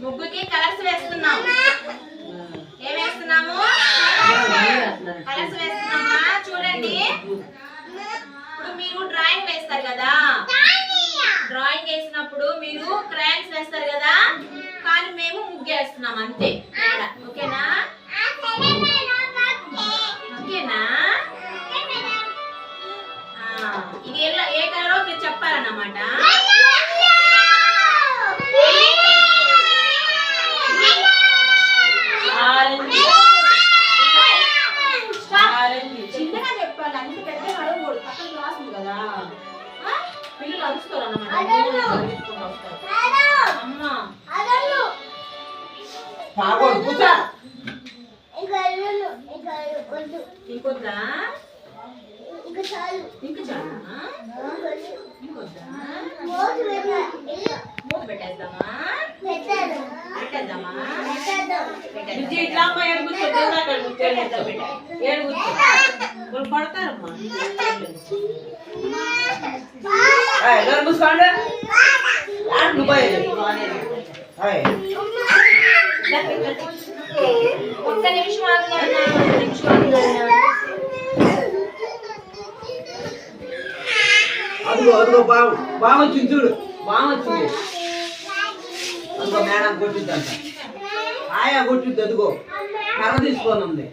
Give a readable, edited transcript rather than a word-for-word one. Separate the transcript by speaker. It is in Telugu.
Speaker 1: ముగ్గుకి కలర్స్ వేస్తున్నాం. ఏం వేస్తున్నాము? కలర్స్ వేస్తున్నామా? చూడండి, ఇప్పుడు మీరు డ్రాయింగ్ వేస్తారు కదా, డ్రాయింగ్ వేసినప్పుడు మీరు క్రయాన్స్ వేస్తారు కదా, కానీ మేము ముగ్గేస్తున్నాం అంతే. ఓకేనా? ఓకేనా? ఇది ఏ కలరో మీరు చెప్పాలన్నమాట. చిన్నగా చెప్పాలి, అంత పెద్దగా అడగకూడదు. పక్కన క్లాస్ ఉంది కదా, పిల్లలు అరుస్తారు అన్నమాట. అమ్మా ఇంకొద్దా? ఇంకా చాలు. ఇంకా చాలా? ఇంకొద్దా? మూత పెట్టేద్దామా? పెట్టేద్దామా? పడతారమ్మా. ఒక్క నిమిషం ఆగునా?
Speaker 2: అదిగో అదిగో బాగా వచ్చింది చూడు, బాగా వచ్చింది. అదిగో మేడం కొట్టిద్దంట, ఆయా కొట్టిద్ది. అదిగో కర్ర తీసుకోనుంది.